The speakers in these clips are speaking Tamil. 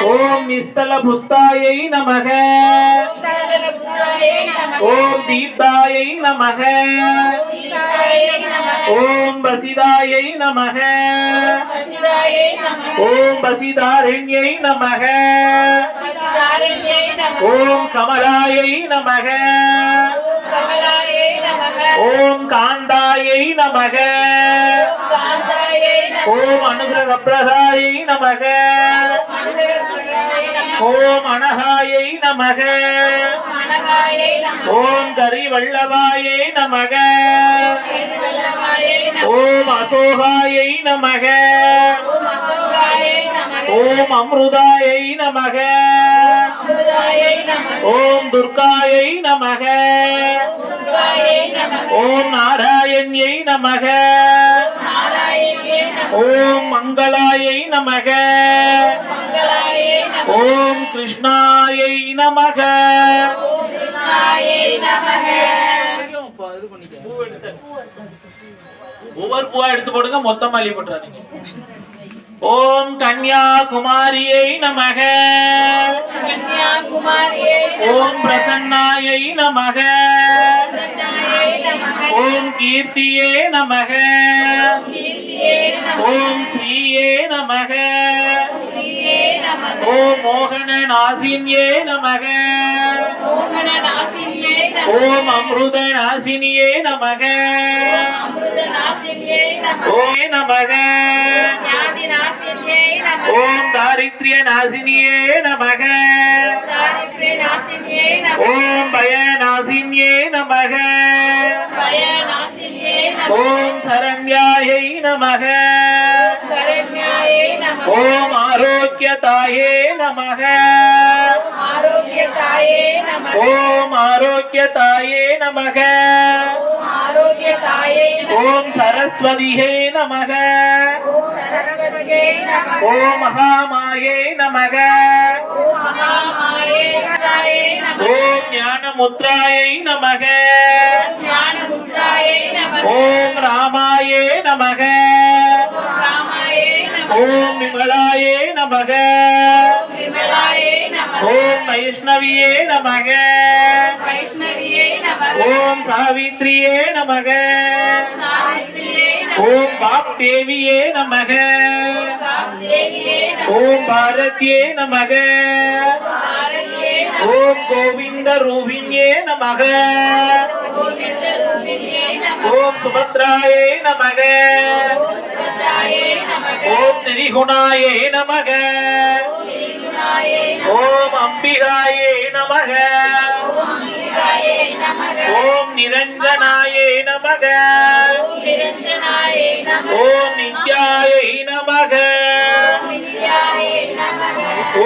ஓம் நிஸ்தல புத்தாயை நமக. ஓம் தீர்த்தாயை நமக. ஓம் பசிதாயை நமக. ஓம் பசிதாரண்யை நமக. ஓம் கமலாயை நமக. ஓம் காந்தாயை நமக. ஓம் அனுகிரக பிரதாயை நமக. ஓம் அனகாயை நமக. ஓம் கரிவல்லவாயை நமக. ஓம் அசோகாயை நமக. ஓம் அம்ருதாயை நமக. ஓம் துர்காயை நமக. ஓம் நாராயண்யை நமக. ஓம் மங்களாயை நமக. ஓம் கிருஷ்ணாயை நமக. ஒவ்வொரு பூவா எடுத்து போடுங்க, மொத்தமா அள்ளி போட்டுறாதீங்க. ஓம் கன்யாகுமாரியை நமக. ஓம் பிரசன்னாயை நமக. ஓம் கீர்த்தியே நமக. ஓம் ஸ்ரீயே நமக. ஓம் மோகன நாசின்யே நமக. ஓம் அம்ருத நாசினியே நமக. ஓம் நமக. ஓம் தாரித்ரிய நாசினியே நமக. ஓம் பய நாசின்யே நமக. ஓம் சரண்யாயை நமக. ஓம் ஆரோக்கியதாயே நமக. ஓம் ஆரோக்கியதாயே நமக. ஓம் சரஸ்வதியே நமக. ஓம் மகாமாயே நமக. ஓம் ஞானமுத்ராயை நமக. ஓம் ராமாயே நமக. ஓம் விமலாயே நமக. ஓம் வைஷ்ணவியே நமக. ஓம் சாவித்ரியே நமக. ஓம் பாப்தேவியே நமக. ஓம் பாரதியே நமக. ஓம் கோவிந்த ரூபிண்யே நமக. ஓம் சுபத்ராயே நமக. ஓம் திரிகுணாயே நமக. ஓம் அம்பிகாயே நமக. ஓம் நிரஞ்சனாயே நமக. ஓம் நித்யாயை நமக.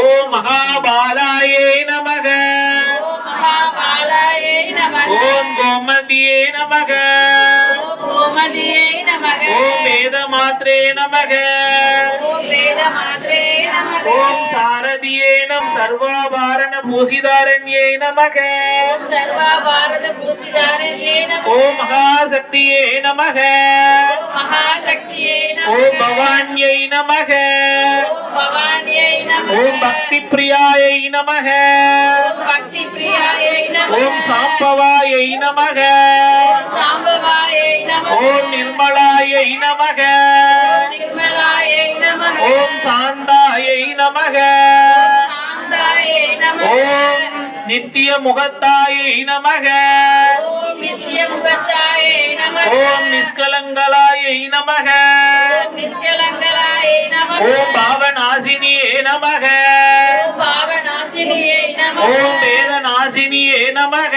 ஓம் மகாபாலாயே நமக. ஓம் கோமதியே நமக. ஓம் வேதமாத்ரே நமக. ஓம் சாரதியே நம் சர்வாபாரண பூசிதாரண்யே நமக. ஓம் மகாசக்தியே நமக. ஓம் பவான்யை நமக. ஓம் பக்தி பிரியாயை நமக. ஓம் சாம்பவாயை நமக. ஓம் நிர்மலாயை நமக. ஓம் சாந்தாயை நமக. ஓம் நித்திய முகத்தாயை நமக. ஓம் நிஷ்கலங்களாயை நமக. ஓம் பாவநாசினியே நமக. ஓம் வேதநாசினியே நமக.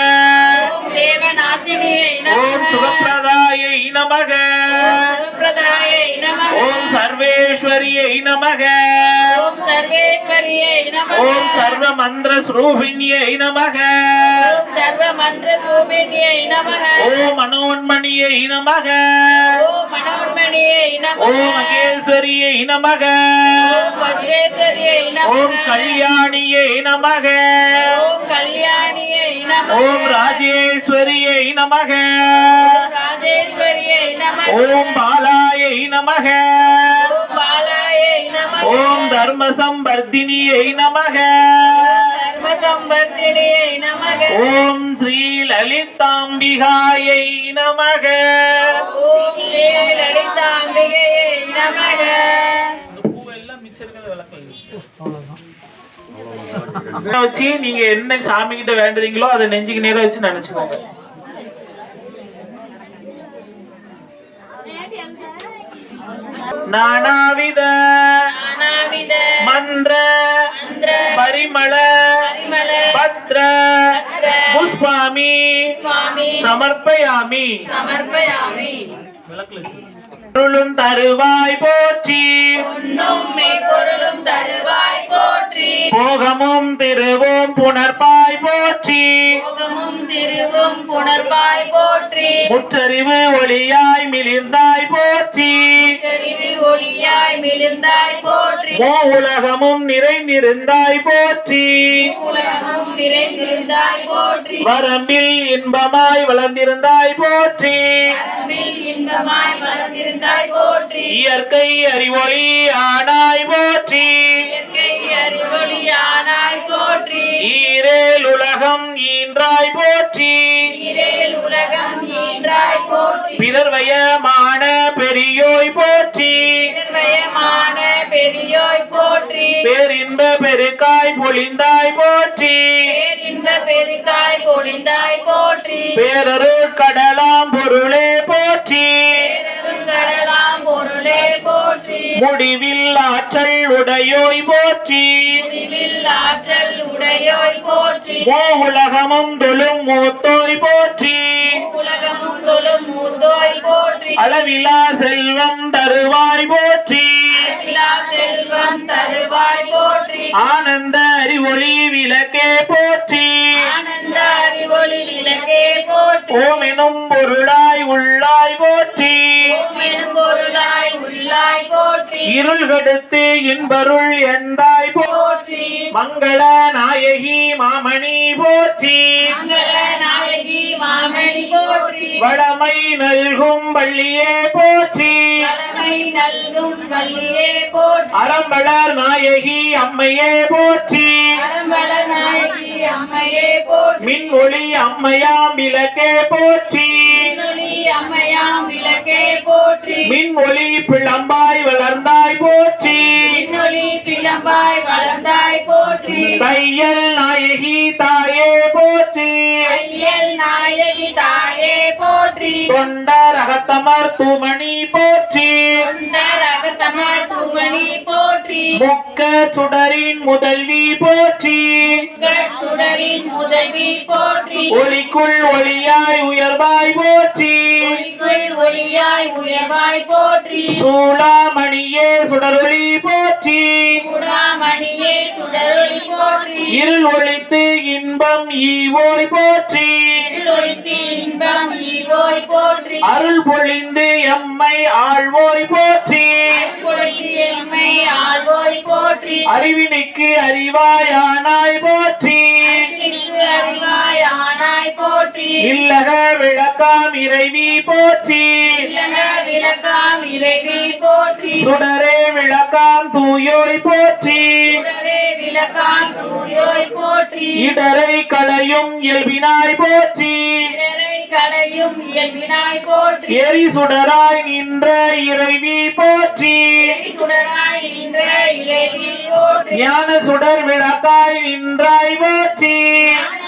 ஓம் சுகப்பிரதாயை நமக. ஓம் சர்வேஸ்வரியை நமக. ஓம் சர்வ மந்திர ஸ்வரூபிண்யை நமக. ஓம் மனோன்மணியை நமக. ஓம் மகேஸ்வரியை நமக. ஓம் கல்யாணியை நமக. ஓம் ராஜேஸ்வரியை நமக. ஓம் பாலாயை நமக. ஓம் தர்ம சம்பர்த சம்பத்தினியை நமக. சம்பத்தினியை நமக. ஓம் ஸ்ரீ லலிதாம்பிகாயை நமக. ஓம் ஸ்ரீ லலிதாம்பிகையை நமக. பூவெல்லாம் மிச்சம் இருக்கிறத வச்சு நீங்க என்ன சாமி கிட்ட வேண்டுறீங்களோ அதை நெஞ்சுக்கு நேரம் வச்சு நினைச்சுக்கோங்க. நானாவித மந்திர பரிமள பத்ர புஷ்பாமி சமர்ப்பயாமி. பொருளும் தருவாய் போற்றி, பொருளும் தருவாய் போற்றி, போகமும் திருவும் புணர்பாய் போற்றி, போகமும் திருவும் புணர்வாய் போற்றி, முற்றறிவு ஒளியாய் மிளிர்ந்தாய் போற்றி, முற்றறிவு ஒளியாய் மிளிர்ந்தாய் போற்றி, உலகமும் நிறைந்திருந்தாய் போற்றி, உலகம் நிறைந்திருந்தாய் போற்றி, வரம்பில் இன்பமாய் வளர்ந்திருந்தாய் போற்றி, வரம்பில் இன்பமாய் வளர்ந்திருந்தாய் போற்றி, இயற்கை அறிவொளி ஆனாய் போற்றி, இயற்கை அறிவொளியானாய் போற்றி, ஈரேல் உலகம் ஈன்றாய் போற்றி, ஈரேல் உலகம் ஈன்றாய் போற்றி, பிறர்வயமான பெரியோய் போற்றி, நிர்வயமான பெரியோய் போற்றி, பேரின்ப பெருக்காய் பொழிந்தாய் போற்றி, பேரின்ப பெருக்காய் பொழிந்தாய் போற்றி, பேரருள் கடலாம் பொருளே போற்றி, கடலாம் பொருளே போற்றி, முடிவில் ஆற்றல் உடையோய் போற்றி, முடிவில் ஆற்றல் உடையோய் போற்றி, உலகமும் தொழும் மூத்தோய் போற்றி, உலகமும் தொழும் மூதோய் போற்றி, அளவிலா செல்வம் தருவாய் போற்றி, அகிலா செல்வம் தருவாய் போற்றி, ஆனந்த அறிவொளி விளக்கே போற்றி, ஆனந்த அறிவொளி விளக்கே போற்றி, ஓம் எனும் பொருளாய் உள்ளாய் போற்றி, ஓம் எனும் பொருளாய் உள்ளாய் போற்றி, இருள் கெடுத்து இன்பருள் எந்தாய் போற்றி, மங்கள நாயகி மாமணி போற்றி, மங்கள நாயகி மாமணி போற்றி, வளமை நல்கும் வள்ளியே போற்றி, வளமை நல்கும் வள்ளியே போற்றி, அறம்பளர் நாயகி அம்மையே போற்றி, அறம்பள நாயகி அம்மையே போற்றி, மின் ஒளி அம்மையாம் விளக்கே போற்றி, மின்னொளி அம்மையாம் விளக்கே போற்றி, மின் ஒளி பிளம்பாய் வளர்ந்தாய் போற்றி, மின்னொளி பிளம்பாய் வளர்ந்தாய் போற்றி, தையல் நாயகி தாயே போற்றி, ஐயல் நாயகி தாயே போற்றி, தொண்டர் அகத்தமர் தூமணி போற்றி, தொண்டர் அகத்தமர் தூமணி போற்றி, முக்க சுடரின் முதல்வி போற்றி, சுடரின் முதல்வி போற்றி, ஒளிக்குள் ஒளியாய் உயர்வாய் போற்றி, ஒளிக்குள் ஒளியாய் உயர்வாய் போற்றி, சூளாமணியே சுடரொளி போற்றி, சுடாமணியே சுடரொளி போற்றி, இருள் ஒளித்து இன்பம் ஈவோய் போற்றி, ஒளித்து இன்பம் ஈவோய் போற்றி, அருள் பொழிந்து எம்மை ஆழ்வோய் போற்றி, பொழித்து எம்மை ஆழ்வோய் போற்றி, அறிவினுக்கு அறிவாயானாய் போற்றி, அறிவினுக்கு அறிவாய் ஆனாய் போற்றி, இல்லக விளக்காம் இறைவி போற்றி, இல்லக விளக்காம் இறைவி போற்றி, சுடரே விளக்காம் தூயோய் போற்றி, சுடரே விளக்காம் தூயோய் போற்றி, இடரை களையும் இயல்பினாய் போற்றி, இடரை களையும் இயல்பினாய் போற்றி, எரி சுடராய் நின்ற இறைவி போற்றி, சுடராய் நின்ற இறைவி போற்றி, ஞான சுடர் விளக்காய் நின்றாய் போற்றி,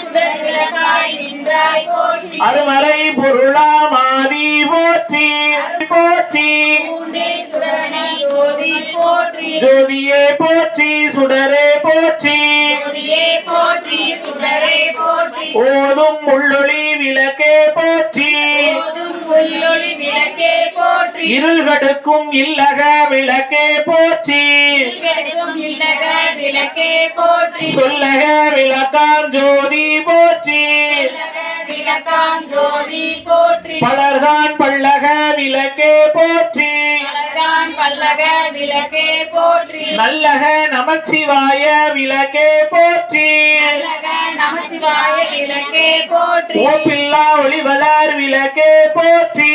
சுடர் விளக்காய் நின்றாய் போற்றி, அருமறை பொருளாமாதி போற்றி போற்றி, பூண்டே சுடரனை ஜோதி போற்றி, ஜோதியே போற்றி சுடரே போற்றி, ஜோதியே போற்றி சுடரே போற்றி, ஓதும் உள்ளொளி விளக்கே போற்றி, போதும் உள்ளொளி விளக்கே போற்றி, இருள் கடுக்கும் இல்லக விளக்கே போற்றி, கெடுக்கும் இல்லக விளக்கே போற்றி, சொல்லக விளக்காம் ஜோதி போற்றி, சொல்லக விளக்காம் ஜோதி போற்றி, பலர்தான் பல்லக விளக்கே போற்றி, பலகான் பல்லக விளக்கே போற்றி, நல்லக நமச்சிவாய விளக்கே போற்றி, நல்லக நமச்சிவாய விளக்கே போற்றி, ஓப்பில்லா ஒளிவளர் விளக்கே போற்றி,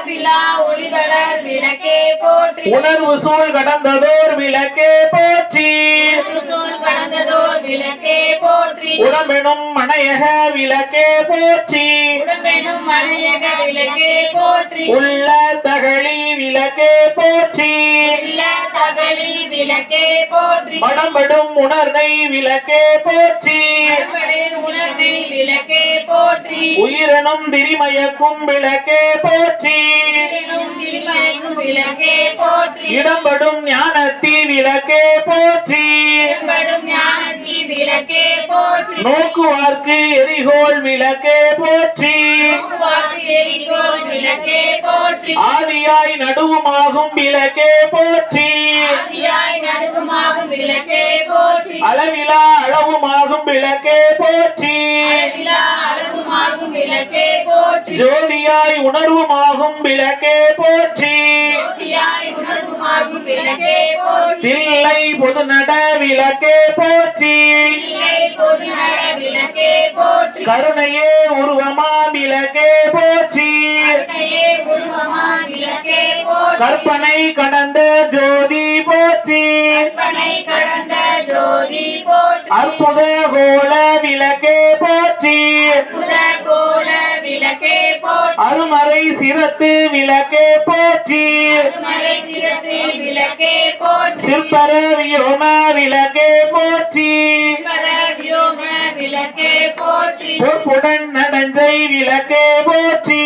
விழா ஒளிவளர் விளக்கே போற்றி, உணர்வு சூழ் கடந்ததோர் விளக்கே போற்றி, உடம்பெனும் மனையக விளக்கே போற்றி உடம்பெனும் மனையக விளக்கே போற்றி உள்ள தகளி விளக்கே போற்றி உள்ள தகளி விளக்கே போற்றி மடம்படும் உணர்னை விளக்கே போற்றி அறுபடை உணர்வை விளக்கே போற்றி உயிரெனும் திரிமயக்கும் விளக்கே போற்றி உயிரினும் திருமயக்கும் விளக்கே போற்றி இடம்படும் ஞானத்தி விளக்கே போற்றி இடம்படும் ஞானத்தி விளக்கே போற்றி நோக்குவார்க்கு எரிகோள் விளக்கே போற்றி நோக்குவார்க்கு எரிகோள் விளக்கே போற்றி ஆதியாய் நடுவுமாகும் விளக்கே போற்றி ஆதியாய் நடுவுமாகும் விளக்கே போற்றி அளவிலா அளவுமாகும் விளக்கே போற்றி அளவிலா அளவுமாகும் விளக்கே போற்றி ஜோதியாய் உணர்வுமாகும் விளக்கே போற்றி ஜோதியாய் உணர்வுமாகும் விளக்கே போற்றி தில்லை பொதுநட விளக்கே போற்றி இல்லை பொதுநல விளக்கே போற்றி கருணையே உருவமா விளக்கே போற்றி கருணையே உருவமா விளக்கே போற்றி கற்பனை கடந்த ஜோதி போற்றி கற்பனை கடந்த ஜோதி போற்றி அற்புத கோல விளக்கே போற்றி அற்புத கோல விளக்கே போற்றி அருமறை சிரத்து விளக்கே போற்றி அருமறை சிறத்து விளக்கே போற்றி சிற்பர வியோம விளக்கே போற்றி பர வியோம விளக்கே போற்றி பொற்புடன் நடஞ்சை விளக்கே போற்றி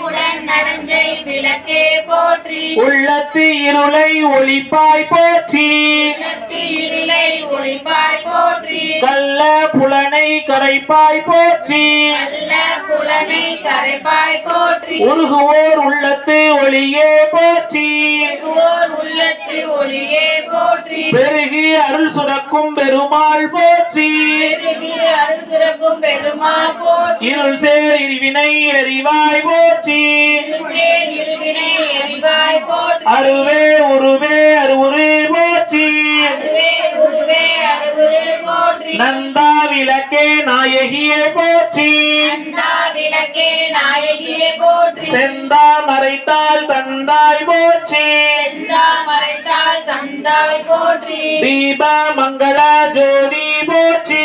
உடன் நடஞ்சை விளக்கே போற்றி உள்ளத்து இருளை ஒளிப்பாய் போற்றி உள்ளத்து இருளை ஒளிப்பாய் போற்றி கள்ள புலனை கரைப்பாய் போற்றி நல்ல புலனை கரைப்பாய் போற்றி உருகுவோர் உள்ளத்து ஒளியே போற்றி ஓர் உள்ளத்து ஒளியே போற்றி பெருகி அருள் சுரக்கும் பெருமாள் போற்றி பெருகி அருள் சுரக்கும் பெருமாள் போற்றி இருள் சேர் இருவினை எறிவாய் போற்றி இருசேர் இருவினை எரிவாய் போற்றி அருவே உருவே அருவுரு போற்றி அதுவே உருவே அருகுரு போற்றி நந்தா விளக்கே நாயகியே போற்றி நந்தா விளக்கே நாயகியே போற்றி செந்தா மறைத்தால் தந்தாய் போற்றி செந்தா மறைத்தால் சந்தாய் போற்றி தீப மங்கள ஜோதி போற்றி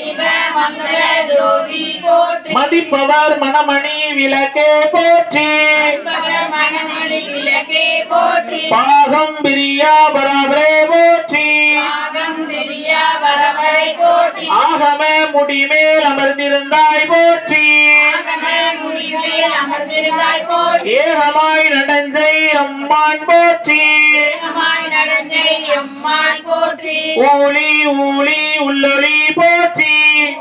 சிவ மங்கள ஜோதி போற்றி மதிப்பவர் மணமணி விளக்கே போற்றி பகர் மணமணி விளக்கே போற்றி பாகம் பிரியா பராபரே போற்றி பாகம் பெரியா வரவரை போற்றி ஆகம முடிமேல் அமர்ந்திருந்தாய் போற்றி ஆகம முடிவில் அமர்ந்திருந்தாய் போற்றி ஏகமாய் நடஞ்சை அம்மான் போற்றி ஏகமாய் நடந்தை எம்மாள் போற்றி ஊழி ஊழி உள்ளொளி போற்றி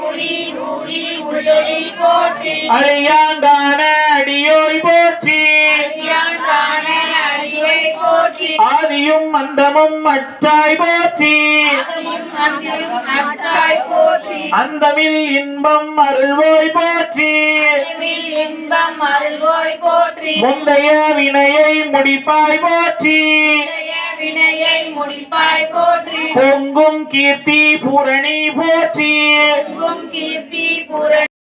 ஊழி ஊழி உள்ளொளி போற்றி அழியாங்கான அடியோய் போற்றி அடியான் காண அடியை போற்றி ஆதியும் அந்தமும் அற்றாய் போற்றி ஆகமும் அங்கும் அத்தாய் போற்றி அந்தமில் இன்பம் அருள்வோய் போற்றி அறிவில் இன்பம் அருள்வோய் போற்றி முந்தைய வினையை முடிப்பாய் போற்றி முந்தைய வினையை முடிப்பாய் போற்றி பொங்கும் கீர்த்தி பூரணி போற்றி பொங்கும் கீர்த்தி புரணி